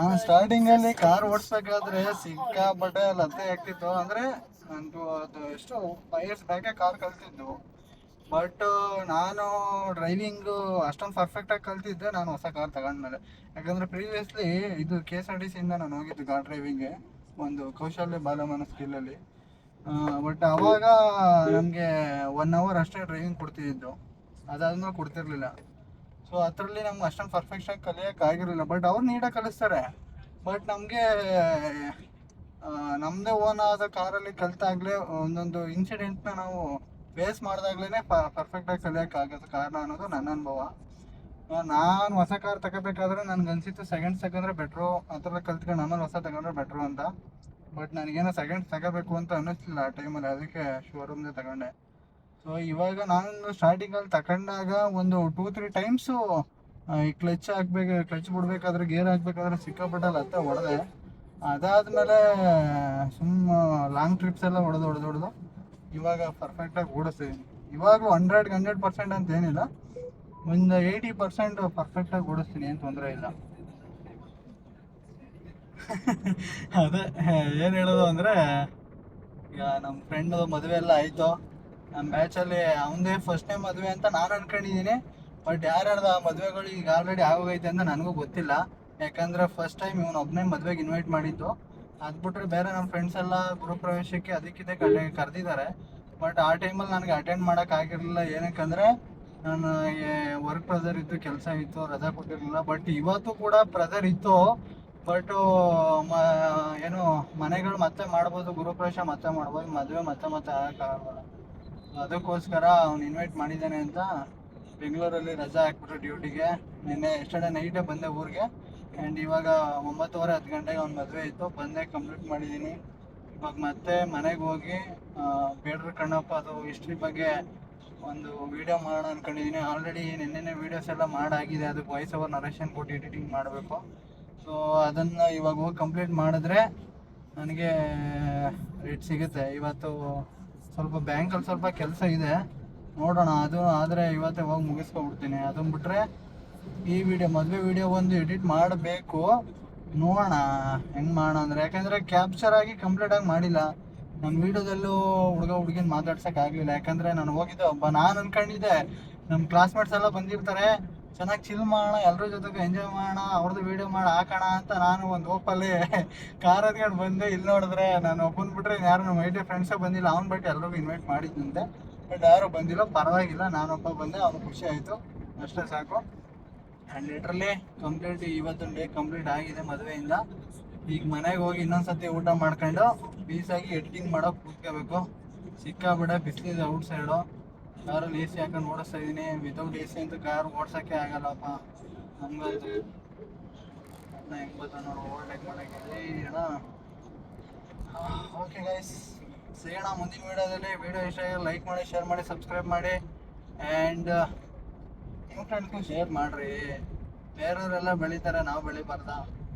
ನಾನು ಸ್ಟಾರ್ಟಿಂಗ್ ಅಲ್ಲಿ ಕಾರ್ ಓಡಿಸ್ಬೇಕಾದ್ರೆ ಸಿಕ್ಕಾಪಟ್ಟೆ ಲತ್ತೆ ಆಗ್ತಿತ್ತು. ಅಂದ್ರೆ ನಂದು ಅದು ಎಷ್ಟು 5 years ಬ್ಯಾಕೆ ಕಾರ್ ಕಲ್ತಿದ್ದು. ಬಟ್ ನಾನು ಡ್ರೈವಿಂಗ್ ಅಷ್ಟೊಂದು ಪರ್ಫೆಕ್ಟ್ ಆಗಿ ಕಲ್ತಿದ್ದೆ ನಾನು ಹೊಸ ಕಾರ್ ತಗೊಂಡ್ಮೇಲೆ. ಯಾಕಂದ್ರೆ ಪ್ರೀವಿಯಸ್ಲಿ ಇದು KSRTC ಇಂದ ನಾನು ಹೋಗಿದ್ದು ಕಾರ್ ಡ್ರೈವಿಂಗ್ಗೆ, ಒಂದು ಕೌಶಲ್ಯ ಬಾಲಮನ ಸ್ಕಿಲ್ಲಲ್ಲಿ. ಬಟ್ ಅವಾಗ ನಮಗೆ 1 hour ಅಷ್ಟೇ ಡ್ರೈವಿಂಗ್ ಕೊಡ್ತಿದ್ದು, ಅದಾದ್ಮೇಲೆ ಕೊಡ್ತಿರ್ಲಿಲ್ಲ. ಸೊ ಅದರಲ್ಲಿ ನಮ್ಗೆ ಅಷ್ಟೊಂದು ಪರ್ಫೆಕ್ಷನ್ ಕಲಿಯೋಕೆ ಆಗಿರಲಿಲ್ಲ. ಬಟ್ ಅವ್ರು ನೀಟಾಗಿ ಕಲಿಸ್ತಾರೆ. ಬಟ್ ನಮಗೆ ನಮ್ಮದೇ ಓನ್ ಆದ ಕಾರಲ್ಲಿ ಕಲಿತಾಗಲೇ ಒಂದೊಂದು ಇನ್ಸಿಡೆಂಟ್ನ ನಾವು ಫೇಸ್ ಮಾಡಿದಾಗ್ಲೇ ಪರ್ಫೆಕ್ಟಾಗಿ ಕಲಿಯೋಕ್ಕಾಗೋದು ಕಾರಣ ಅನ್ನೋದು ನನ್ನ ಅನುಭವ. ನಾನು ಹೊಸ ಕಾರ್ ತಗೋಬೇಕಾದ್ರೆ ನನಗೆ ಅನಿಸಿತ್ತು ಸೆಕೆಂಡ್ಸ್ ತಗೊಂಡ್ರೆ ಬೆಟ್ರು, ಆ ಥರ ಕಲ್ತ್ಕೊಂಡು ಆಮೇಲೆ ಹೊಸ ತಗೊಂಡ್ರೆ ಬೆಟ್ರು ಅಂತ. ಬಟ್ ನನಗೇನೋ ಸೆಕೆಂಡ್ಸ್ ತಗೋಬೇಕು ಅಂತ ಅನ್ನಿಸ್ಲಿಲ್ಲ ಆ ಟೈಮಲ್ಲಿ, ಅದಕ್ಕೆ ಶೋರೂಮ್ದೇ ತಗೊಂಡೆ. ಸೊ ಇವಾಗ ನಾನು ಸ್ಟಾರ್ಟಿಂಗಲ್ಲಿ ತಗೊಂಡಾಗ ಒಂದು 2-3 ಟೈಮ್ಸು ಈ ಕ್ಲಚ್ ಬಿಡ್ಬೇಕಾದ್ರೆ, ಗೇರ್ ಹಾಕ್ಬೇಕಾದ್ರೆ ಸಿಕ್ಕಾಪಟ್ಟೆ ಲತ್ತೆ ಹೊಡೆದೆ. ಅದಾದಮೇಲೆ ಲಾಂಗ್ ಟ್ರಿಪ್ಸ್ ಎಲ್ಲ ಹೊಡೆದು ಇವಾಗ ಪರ್ಫೆಕ್ಟಾಗಿ ಓಡಿಸ್ತಿದ್ದೀನಿ. ಇವಾಗಲೂ 100% ಅಂತ ಏನಿಲ್ಲ, ಒಂದು 80% ಪರ್ಫೆಕ್ಟಾಗಿ ಓಡಿಸ್ತೀನಿ, ಏನು ತೊಂದರೆ ಇಲ್ಲ. ಅದೇ ಏನು ಹೇಳೋದು ಅಂದರೆ, ಈಗ ನಮ್ಮ ಫ್ರೆಂಡು ಮದುವೆ ಎಲ್ಲ ಆಯಿತು. ನಮ್ಮ ಬ್ಯಾಚಲ್ಲಿ ಅವನದೇ ಫಸ್ಟ್ನೇ ಮದುವೆ ಅಂತ ನಾನು ಅನ್ಕೊಂಡಿದ್ದೀನಿ. ಬಟ್ ಯಾರ್ಯಾರ್ದು ಆ ಮದುವೆಗಳು ಈಗ ಆಲ್ರೆಡಿ ಆಗೋಗೈತೆ ಅಂತ ನನಗೂ ಗೊತ್ತಿಲ್ಲ. ಯಾಕಂದರೆ ಫಸ್ಟ್ ಟೈಮ್ ಇವನು ಒಬ್ಬನೇ ಮದುವೆಗೆ ಇನ್ವೈಟ್ ಮಾಡಿದ್ದು. ಅದು ಬಿಟ್ಟರೆ ಬೇರೆ ನಮ್ಮ ಫ್ರೆಂಡ್ಸ್ ಎಲ್ಲ ಗೃಹಪ್ರವೇಶಕ್ಕೆ ಅದಕ್ಕಿದೆ ಕರೆದಿದ್ದಾರೆ. ಬಟ್ ಆ ಟೈಮಲ್ಲಿ ನನಗೆ ಅಟೆಂಡ್ ಮಾಡೋಕ್ಕಾಗಿರಲಿಲ್ಲ. ಏನಕ್ಕಂದರೆ ನಾನು ವರ್ಕ್ ಪ್ರೆಸರ್ ಇತ್ತು, ಕೆಲಸ ಇತ್ತು, ರಜಾ ಕೊಟ್ಟಿರಲಿಲ್ಲ. ಬಟ್ ಇವತ್ತು ಕೂಡ ಪ್ರೆಸರ್ ಇತ್ತು. ಬಟ್ ಏನು ಮನೆಗಳು ಮತ್ತೆ ಮಾಡ್ಬೋದು, ಗೃಹಪ್ರವೇಶ ಮತ್ತೆ ಮಾಡ್ಬೋದು, ಮದುವೆ ಮತ್ತೆ ಆಗೋಕ್ಕಾಗಲ್ಲ. ಅದಕ್ಕೋಸ್ಕರ ಅವ್ನು ಇನ್ವೈಟ್ ಮಾಡಿದ್ದಾನೆ ಅಂತ ಬೆಂಗಳೂರಲ್ಲಿ ರಜಾ ಹಾಕ್ಬಿಟ್ರು ಡ್ಯೂಟಿಗೆ. ನಿನ್ನೆ ಎಸ್ಟರ್ಡೇ ನೈಟೇ ಬಂದೆ ಊರಿಗೆ. ಆ್ಯಂಡ್ ಇವಾಗ 9:30-10 ಗಂಟೆಗೆ ಅವ್ನ ಮದುವೆ ಇತ್ತು, ಬಂದೆ ಕಂಪ್ಲೀಟ್ ಮಾಡಿದ್ದೀನಿ. ಇವಾಗ ಮತ್ತೆ ಮನೆಗೆ ಹೋಗಿ ಬೇಡ್ರ ಕಣ್ಣಪ್ಪ ಅದು ಹಿಸ್ಟ್ರಿ ಬಗ್ಗೆ ಒಂದು ವೀಡಿಯೋ ಮಾಡೋಣ ಅಂದ್ಕೊಂಡಿದ್ದೀನಿ. ಆಲ್ರೆಡಿ ನಿನ್ನೆ ವೀಡಿಯೋಸ್ ಎಲ್ಲ ಮಾಡಾಗಿದೆ, ಅದಕ್ಕೆ ವಾಯ್ಸ್ ಓವರ್ ನರೇಷನ್ ಕೊಟ್ಟು ಎಡಿಟಿಂಗ್ ಮಾಡಬೇಕು. ಸೊ ಅದನ್ನು ಇವಾಗ ಹೋಗಿ ಕಂಪ್ಲೀಟ್ ಮಾಡಿದ್ರೆ ನನಗೆ ರೇಟ್ ಸಿಗುತ್ತೆ. ಇವತ್ತು ಸ್ವಲ್ಪ ಬ್ಯಾಂಕಲ್ಲಿ ಸ್ವಲ್ಪ ಕೆಲಸ ಇದೆ, ನೋಡೋಣ. ಅದು ಆದರೆ ಇವತ್ತೇ ಹೋಗಿ ಮುಗಿಸ್ಕೊಬಿಡ್ತೀನಿ. ಅದನ್ನು ಬಿಟ್ಟರೆ ಈ ಮದುವೆ ವೀಡಿಯೋ ಒಂದು ಎಡಿಟ್ ಮಾಡಬೇಕು, ನೋಡೋಣ ಹೆಂಗೆ ಮಾಡೋಣ ಅಂದರೆ. ಯಾಕೆಂದರೆ ಕ್ಯಾಪ್ಚರ್ ಆಗಿ ಕಂಪ್ಲೀಟಾಗಿ ಮಾಡಿಲ್ಲ. ನನ್ನ ವೀಡಿಯೋದಲ್ಲೂ ಹುಡುಗಿನ ಮಾತಾಡ್ಸೋಕ್ಕಾಗಲಿಲ್ಲ. ಯಾಕಂದರೆ ನಾನು ಹೋಗಿದ್ದೆ ನಾನು ಅಂದ್ಕೊಂಡಿದ್ದೆ ನಮ್ಮ ಕ್ಲಾಸ್ಮೇಟ್ಸ್ ಎಲ್ಲ ಬಂದಿರ್ತಾರೆ, ಚೆನ್ನಾಗಿ ಚಿಲ್ ಮಾಡೋಣ, ಎಲ್ಲರ ಜೊತೆಗೆ ಎಂಜಾಯ್ ಮಾಡೋಣ, ಅವ್ರದ್ದು ವೀಡಿಯೋ ಮಾಡಿ ಹಾಕೋಣ ಅಂತ ನಾನು ಒಂದು ಹೋಪಲ್ಲಿ ಕಾರ್ ಹತ್ಕೊಂಡು ಬಂದೆ. ಇಲ್ಲಿ ನೋಡಿದ್ರೆ ನಾನು ಒಬ್ಬನ ಬಿಟ್ಟರೆ ಯಾರು ನಮ್ಮ ಐಟಿ ಫ್ರೆಂಡ್ಸೇ ಬಂದಿಲ್ಲ. ಅವ್ನು ಬಿಟ್ಟು ಎಲ್ರಿಗೂ ಇನ್ವೈಟ್ ಮಾಡಿದ್ದಂತೆ, ಬಟ್ ಯಾರೂ ಬಂದಿಲ್ಲ. ಪರವಾಗಿಲ್ಲ, ನಾನೊಬ್ಬ ಬಂದೆ, ಅವ್ನು ಖುಷಿ ಆಯಿತು, ಅಷ್ಟೇ ಸಾಕು. ಆ್ಯಂಡ್ ಲಿಟ್ರಲಿ ಕಂಪ್ಲೀಟ್ ಇವತ್ತೊಂದು ಡೇ ಕಂಪ್ಲೀಟ್ ಆಗಿದೆ ಮದುವೆಯಿಂದ. ಈಗ ಮನೆಗೆ ಹೋಗಿ ಇನ್ನೊಂದ್ಸತಿ ಊಟ ಮಾಡ್ಕೊಂಡು ಪೀಸಾಗಿ ಎಡಿಟಿಂಗ್ ಮಾಡೋಕೆ ಕೂತ್ಕೋಬೇಕು. ಸಿಕ್ಕಾಬಿಡ ಬಿಸಿಲಿದೆ ಔಟ್ ಸೈಡು. ಕಾರಲ್ಲಿ AC ಹಾಕೊಂಡು ಓಡಿಸ್ತಾ ಇದ್ದೀನಿ. ವಿತೌಟ್ AC ಅಂತೂ ಕಾರ್ ಓಡ್ಸೋಕ್ಕೆ ಆಗಲ್ಲಪ್ಪ ನಮಗಂತೂ. ಅದನ್ನ ಹೆಂಗೆ ಗೊತ್ತಾ ನೋಡು, ಓವರ್ಟೇಕ್ ಮಾಡೋಕ್ಕೆ ಅಣ್ಣ. ಓಕೆ ಗೈಸ್, ಸಿಗೋಣ ಮುಂದಿನ ವೀಡಿಯೋದಲ್ಲಿ. ವೀಡಿಯೋ ಇಷ್ಟ ಆಗಿ ಲೈಕ್ ಮಾಡಿ, ಶೇರ್ ಮಾಡಿ, ಸಬ್ಸ್ಕ್ರೈಬ್ ಮಾಡಿ. ಆ್ಯಂಡ್ ನಿಮ್ಮ ಫ್ರೆಂಡ್ಸ್ಗೂ ಶೇರ್ ಮಾಡಿರಿ. ಬೇರೆಯವರೆಲ್ಲ ಬೆಳೀತಾರೆ, ನಾವು ಬೆಳಿಬಾರ್ದ?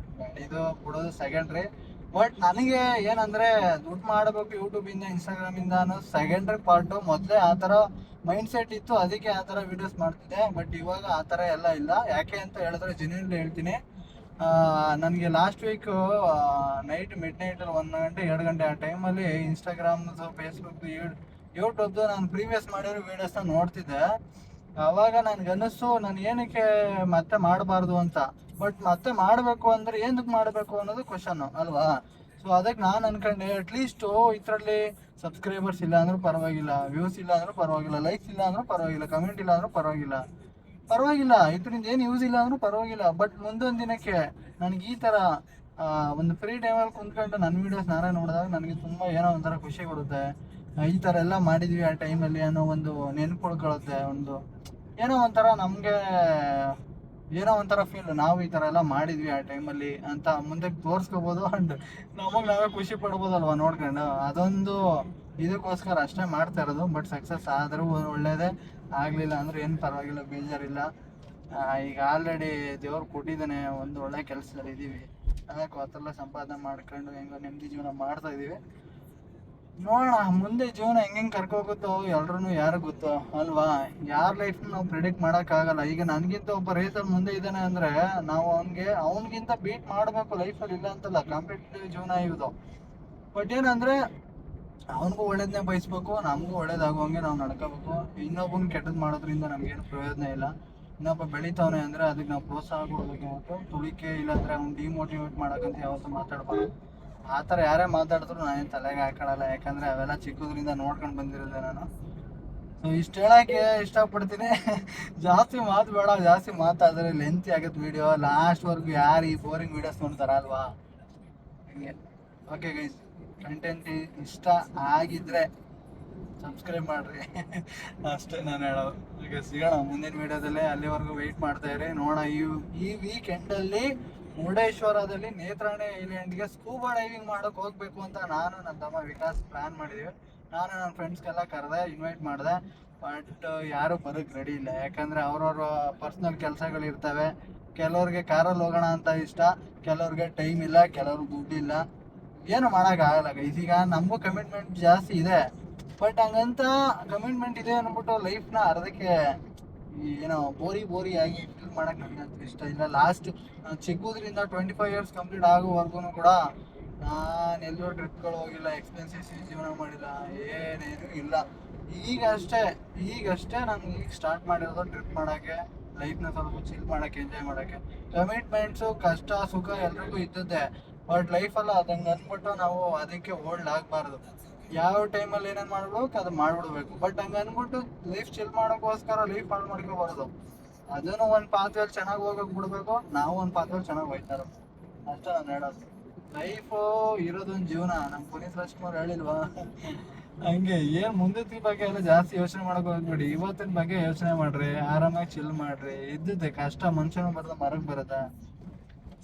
ಇದು ಬಿಡೋದು ಸೆಕೆಂಡ್ರಿ. ಬಟ್ ನನಗೆ ಏನಂದರೆ ದುಡ್ಡು ಮಾಡಬೇಕು ಯೂಟ್ಯೂಬಿಂದ, ಇನ್ಸ್ಟಾಗ್ರಾಮಿಂದ ಅನ್ನೋದು ಸೆಕೆಂಡ್ರಿ ಪಾರ್ಟು. ಮೊದಲೇ ಆ ಥರ ಮೈಂಡ್ ಸೆಟ್ ಇತ್ತು, ಅದಕ್ಕೆ ಆ ಥರ ವೀಡಿಯೋಸ್ ಮಾಡ್ತಿದ್ದೆ. ಬಟ್ ಇವಾಗ ಆ ಥರ ಎಲ್ಲ ಇಲ್ಲ. ಯಾಕೆ ಅಂತ ಹೇಳಿದ್ರೆ ಜೆನ್ಯೂನ್ಲಿ ಹೇಳ್ತೀನಿ, ನನಗೆ ಲಾಸ್ಟ್ ವೀಕು ನೈಟ್ ಮಿಡ್ನೈಟಲ್ಲಿ 1 ಗಂಟೆ 2 ಗಂಟೆ ಆ ಟೈಮಲ್ಲಿ ಇನ್ಸ್ಟಾಗ್ರಾಮ್ದು, ಫೇಸ್ಬುಕ್ದು, ಯೂಟ್ಯೂಬ್ದು ನಾನು ಪ್ರೀವಿಯಸ್ ಮಾಡಿರೋ ವೀಡಿಯೋಸ್ನ ನೋಡ್ತಿದ್ದೆ. ಆವಾಗ ನನಗನ್ನಿಸ್ತು ನಾನು ಏನಕ್ಕೆ ಮತ್ತೆ ಮಾಡಬಾರ್ದು ಅಂತ. ಬಟ್ ಮತ್ತೆ ಮಾಡಬೇಕು ಅಂದರೆ ಏನಕ್ಕೆ ಮಾಡಬೇಕು ಅನ್ನೋದು ಕ್ವಶನ್ನು ಅಲ್ವಾ? ಸೊ ಅದಕ್ಕೆ ನಾನು ಅನ್ಕೊಂಡೆ, ಅಟ್ಲೀಸ್ಟು ಇದರಲ್ಲಿ ಸಬ್ಸ್ಕ್ರೈಬರ್ಸ್ ಇಲ್ಲ ಅಂದರೂ ಪರವಾಗಿಲ್ಲ, ವ್ಯೂಸ್ ಇಲ್ಲ ಅಂದರೂ ಪರವಾಗಿಲ್ಲ, ಲೈಕ್ಸ್ ಇಲ್ಲ ಅಂದರೂ ಪರವಾಗಿಲ್ಲ, ಕಮೆಂಟ್ ಇಲ್ಲ ಅಂದರೂ ಪರವಾಗಿಲ್ಲ, ಇದರಿಂದ ಏನು ಯೂಸ್ ಇಲ್ಲ ಅಂದರೂ ಪರವಾಗಿಲ್ಲ. ಬಟ್ ಮುಂದೊಂದು ದಿನಕ್ಕೆ ನನಗೆ ಈ ಥರ ಒಂದು ಫ್ರೀ ಟೈಮಲ್ಲಿ ಕುಂತ್ಕೊಂಡು ನನ್ನ ವೀಡಿಯೋಸ್ ನಾನೇ ನೋಡಿದಾಗ ನನಗೆ ತುಂಬ ಏನೋ ಒಂಥರ ಖುಷಿ ಕೊಡುತ್ತೆ. ಈ ಥರ ಎಲ್ಲ ಮಾಡಿದ್ವಿ ಆ ಟೈಮಲ್ಲಿ ಅನ್ನೋ ಒಂದು ನೆನಪು ಉಳ್ಕೊಳ್ಳುತ್ತೆ. ಏನೋ ಒಂಥರ ನಮಗೆ ಏನೋ ಒಂಥರ ಫೀಲ್, ನಾವು ಈ ಥರ ಎಲ್ಲ ಮಾಡಿದ್ವಿ ಆ ಟೈಮಲ್ಲಿ ಅಂತ ಮುಂದಕ್ಕೆ ತೋರಿಸ್ಕೋಬೋದು. ಆ್ಯಂಡ್ ನಮಗೆ ನಾವೇ ಖುಷಿ ಪಡ್ಬೋದಲ್ವ ನೋಡ್ಕೊಂಡು. ಅದೊಂದು ಇದಕ್ಕೋಸ್ಕರ ಅಷ್ಟೇ ಮಾಡ್ತಾ ಇರೋದು. ಬಟ್ ಸಕ್ಸಸ್ ಆದರೂ ಒಳ್ಳೆಯದೇ, ಆಗಲಿಲ್ಲ ಅಂದರೆ ಏನು ಪರವಾಗಿಲ್ಲ, ಬೇಜಾರಿಲ್ಲ. ಈಗ ಆಲ್ರೆಡಿ ದೇವ್ರು ಕೊಟ್ಟಿದ್ದಾನೆ, ಒಂದು ಒಳ್ಳೆ ಕೆಲಸದಲ್ಲಿ ಇದ್ದೀವಿ. ಅದಕ್ಕೆ ಹೊತ್ತೆಲ್ಲ ಸಂಪಾದನೆ ಮಾಡ್ಕೊಂಡು ಹೆಂಗೋ ನೆಮ್ಮದಿ ಜೀವನ ಮಾಡ್ತಾಯಿದ್ದೀವಿ. ನೋಡೋಣ ಮುಂದೆ ಜೀವನ ಹೆಂಗ್ ಕರ್ಕೋಗುತ್ತೋ ಎಲ್ರು ಯಾರು ಗೊತ್ತೋ ಅಲ್ವಾ. ಯಾರ ಲೈಫ್ ನಾವು ಪ್ರಿಡಿಕ್ಟ್ ಆಗಲ್ಲ. ಈಗ ನನ್ಗಿಂತ ಒಬ್ಬ ರೇಸಲ್ಲಿ ಮುಂದೆ ಇದ್ದಾನೆ ಅಂದ್ರೆ ನಾವು ಅವನ್ಗಿಂತ ಬೀಟ್ ಮಾಡ್ಬೇಕು ಲೈಫಲ್ಲಿ, ಇಲ್ಲ ಅಂತಲ್ಲ, ಕಾಂಪಿಟೇಟಿವ್ ಜೀವನ ಇದು. ಬಟ್ ಏನಂದ್ರೆ ಅವನಿಗೂ ಒಳ್ಳೇದನ್ನೇ ಬಯಸ್ಬೇಕು, ನಮಗೂ ಒಳ್ಳೇದಾಗುವಂಗೆ ನಾವು ನಡ್ಕೋಬೇಕು. ಇನ್ನೊಬ್ಬನ ಕೆಟ್ಟದ್ ಮಾಡೋದ್ರಿಂದ ನಮ್ಗೇನು ಪ್ರಯೋಜನ ಇಲ್ಲ. ಇನ್ನೊಬ್ಬ ಬೆಳಿತಾವನೆ ಅಂದ್ರೆ ಅದಕ್ಕೆ ನಾವು ಪ್ರೋತ್ಸಾಹ ಕೊಡ್ಬೇಕು ಹೊರತು ತುಳಿಕೆ, ಇಲ್ಲಾಂದ್ರೆ ಅವ್ನು ಡಿಮೋಟಿವೇಟ್ ಮಾಡಕ್ಕಂತ ಯಾವತ್ತೂ ಮಾತಾಡ್ಬಾರ್ದು. ಆ ಥರ ಯಾರೇ ಮಾತಾಡಿದ್ರು ನಾನೇನು ತಲೆಗೆ ಹಾಕೊಳ್ಳಲ್ಲ, ಯಾಕಂದ್ರೆ ಅವೆಲ್ಲ ಚಿಕ್ಕದ್ರಿಂದ ನೋಡ್ಕೊಂಡು ಬಂದಿರೋದೆ ನಾನು. ಸೊ ಇಷ್ಟು ಹೇಳಕ್ಕೆ ಇಷ್ಟಪಡ್ತೀನಿ. ಜಾಸ್ತಿ ಮಾತು ಬೇಡ, ಜಾಸ್ತಿ ಮಾತಾಡಿದ್ರೆ ಲೆಂತಿ ಆಗುತ್ತೆ ವಿಡಿಯೋ. ಲಾಸ್ಟ್ವರೆಗೂ ಯಾರು ಈ ಬೋರಿಂಗ್ ವಿಡಿಯೋಸ್ ನೋಡ್ತಾರ ಅಲ್ವಾ, ಹಂಗೆ. ಓಕೆ ಗೈಸ್, ಕಂಟೆಂಟ್ ಇಷ್ಟ ಆಗಿದ್ರೆ ಸಬ್ಸ್ಕ್ರೈಬ್ ಮಾಡ್ರಿ. ಅಷ್ಟೇ ನಾನು ಹೇಳೋದು. ಈಗ ಸಿಗೋಣ ಮುಂದಿನ ವಿಡಿಯೋದಲ್ಲೇ, ಅಲ್ಲಿವರೆಗೂ ವೆಯ್ಟ್ ಮಾಡ್ತಾ ಇರಿ. ನೋಡೋಣ ಈ ವೀಕೆಂಡಲ್ಲಿ ಮುರುಡೇಶ್ವರದಲ್ಲಿ ನೇತ್ರಾಣಿ ಐಲ್ಯಾಂಡ್ಗೆ ಸ್ಕೂಬಾ ಡೈವಿಂಗ್ ಮಾಡೋಕೆ ಹೋಗ್ಬೇಕು ಅಂತ ನಾನು ನನ್ನ ತಮ್ಮ ವಿಕಾಸ್ ಪ್ಲ್ಯಾನ್ ಮಾಡಿದ್ದೀವಿ. ನಾನು ನನ್ನ ಫ್ರೆಂಡ್ಸ್ಗೆಲ್ಲ ಕರೆದೆ, ಇನ್ವೈಟ್ ಮಾಡಿದೆ. ಬಟ್ ಯಾರೂ ಬರೋಕ್ಕೆ ರೆಡಿ ಇಲ್ಲ, ಯಾಕಂದರೆ ಅವ್ರವ್ರ ಪರ್ಸ್ನಲ್ ಕೆಲಸಗಳಿರ್ತವೆ. ಕೆಲವ್ರಿಗೆ ಕಾರಲ್ಲಿ ಹೋಗೋಣ ಅಂತ ಇಷ್ಟ, ಕೆಲವ್ರಿಗೆ ಟೈಮ್ ಇಲ್ಲ, ಕೆಲವ್ರಿಗೆ ದುಡ್ಡಿಲ್ಲ. ಏನು ಮಾಡೋಕ್ಕಾಗಲ್ಲ ಗೈಸ್. ಈಗ ನಮಗೂ ಕಮಿಟ್ಮೆಂಟ್ ಜಾಸ್ತಿ ಇದೆ, ಬಟ್ ಹಂಗಂತ ಕಮಿಟ್ಮೆಂಟ್ ಇದೆ ಅಂದ್ಬಿಟ್ಟು ಲೈಫ್ನ ಅರ್ಧಕ್ಕೆ ಏನೋ ಬೋರಿ ಆಗಿ ಫೀಲ್ ಮಾಡೋಕೆ ನನಗಂತೂ ಇಷ್ಟ ಇಲ್ಲ. ಲಾಸ್ಟ್ ಚಿಕ್ಕದ್ರಿಂದ 25 years ಕಂಪ್ಲೀಟ್ ಆಗೋವರೆಗೂ ಕೂಡ ನಾನೆಲ್ಲೂ ಟ್ರಿಪ್ಗಳು ಹೋಗಿಲ್ಲ, ಎಕ್ಸ್ಪೆನ್ಸಸ್ ಜೀವನ ಮಾಡಿಲ್ಲ, ಏನೇನು ಇಲ್ಲ. ಈಗಷ್ಟೇ ನಾನು ಈಗ ಸ್ಟಾರ್ಟ್ ಮಾಡಿರೋದು ಟ್ರಿಪ್ ಮಾಡೋಕ್ಕೆ, ಲೈಫ್ನ ಸ್ವಲ್ಪ ಚಿಲ್ ಮಾಡೋಕ್ಕೆ, ಎಂಜಾಯ್ ಮಾಡೋಕ್ಕೆ. ಕಮಿಟ್ಮೆಂಟ್ಸು, ಕಷ್ಟ ಸುಖ ಎಲ್ರಿಗೂ ಇದ್ದದ್ದೇ, ಬಟ್ ಲೈಫಲ್ಲ ಅದಂಗೆ ಅಂದ್ಬಿಟ್ಟು ನಾವು ಅದಕ್ಕೆ ಓಲ್ಡ್ ಆಗಬಾರ್ದು. ಯಾವ ಟೈಮಲ್ಲಿ ಏನೇನು ಮಾಡ್ಬೇಕು ಅದು ಮಾಡ್ಬಿಡ್ಬೇಕು. ಬಟ್ ಹಂಗೆ ಅಂದ್ಬಿಟ್ಟು ಲೈಫ್ ಚಿಲ್ ಮಾಡೋಕ್ಕೋಸ್ಕರ ಲೈಫ್ ಹಾಳು ಮಾಡ್ಕೋಬಾರ್ದು. ಅದನ್ನು ಒಂದು ಪಾತ್ವೆಯಲ್ಲಿ ಚೆನ್ನಾಗಿ ಹೋಗೋಕೆ ಬಿಡಬೇಕು, ನಾವು ಒಂದು ಪಾತ್ವೆಯಲ್ಲಿ ಚೆನ್ನಾಗಿ ಹೋಗ್ತಾ ಇರೋದು. ಅಷ್ಟೇ ನಾನು ಹೇಳೋದು. ಲೈಫು ಇರೋದೊಂದು ಜೀವನ, ನಮ್ಮ ಪುನೀತ್ ರಾಜ್ಕುಮಾರ್ ಹೇಳಿಲ್ವಾ, ಹಂಗೆ. ಏನು ಮುಂದಿನ ಬಗ್ಗೆ ಎಲ್ಲ ಜಾಸ್ತಿ ಯೋಚನೆ ಮಾಡೋಕೆ ಹೋಗ್ಬೇಡಿ, ಇವತ್ತಿನ ಬಗ್ಗೆ ಯೋಚನೆ ಮಾಡ್ರಿ, ಆರಾಮಾಗಿ ಚಿಲ್ ಮಾಡ್ರಿ. ಇದ್ದಿದ್ದೆ ಕಷ್ಟ ಮನುಷ್ಯನ ಬರೋದ ಮರಕ್ಕೆ ಬರೋದ,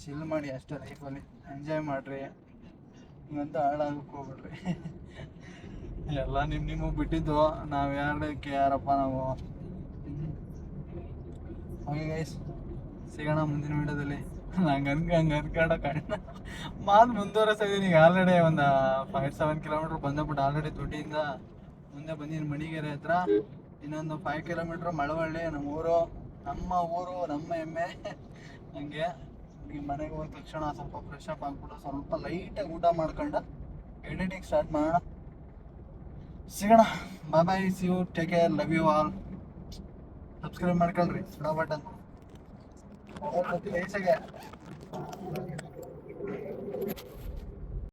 ಚಿಲ್ ಮಾಡಿ ಅಷ್ಟೇ. ಲೈಫಲ್ಲಿ ಎಂಜಾಯ್ ಮಾಡ್ರಿ, ಹಿಂಗಂತ ಹಾಳಾಗಕ್ಕೆ ಹೋಗ್ಬಿಡ್ರಿ. ಎಲ್ಲ ನಿಮಗೆ ಬಿಟ್ಟಿದ್ದು, ನಾವು ಯಾರಪ್ಪ ನಾವು. ಓಕೆ ಗೈಸ್, ಸಿಗೋಣ ಮುಂದಿನ ವಿಡಿಯೋದಲ್ಲಿ. ಹಂಗೆ ಅನ್ಕೊಂಡ ಕಣ್ಣ ಮಾತು ಮುಂದುವರೆಸಿದ್ದೀನಿ. ಈಗ ಆಲ್ರೆಡಿ ಒಂದು 5-7 kilometers ಬಂದಬಿಟ್ಟು ಆಲ್ರೆಡಿ ದುಡ್ಡಿಂದ ಮುಂದೆ ಬಂದಿದ್ದೀನಿ ಮಣಿಗೆರೆ ಹತ್ರ. ಇನ್ನೊಂದು 5 kilometers ಮಳವಳ್ಳಿ, ನಮ್ಮ ಊರು, ನಮ್ಮ ಹೆಮ್ಮೆ. ಹಂಗೆ ಈ ಮನೆಗೆ ಹೋದ ತಕ್ಷಣ ಸ್ವಲ್ಪ ಫ್ರೆಶ್ ಅಪ್ ಆಗ್ಬಿಟ್ಟು ಸ್ವಲ್ಪ ಲೈಟಾಗಿ ಊಟ ಮಾಡ್ಕೊಂಡು ಎಡಿಟಿಂಗ್ ಸ್ಟಾರ್ಟ್ ಮಾಡೋಣ. ಸಿಗೋಣ, bye, see you, take care, love you all. Subscribe ಮಾಡ್ಕೊಳ್ರಿ, ಬಟನ್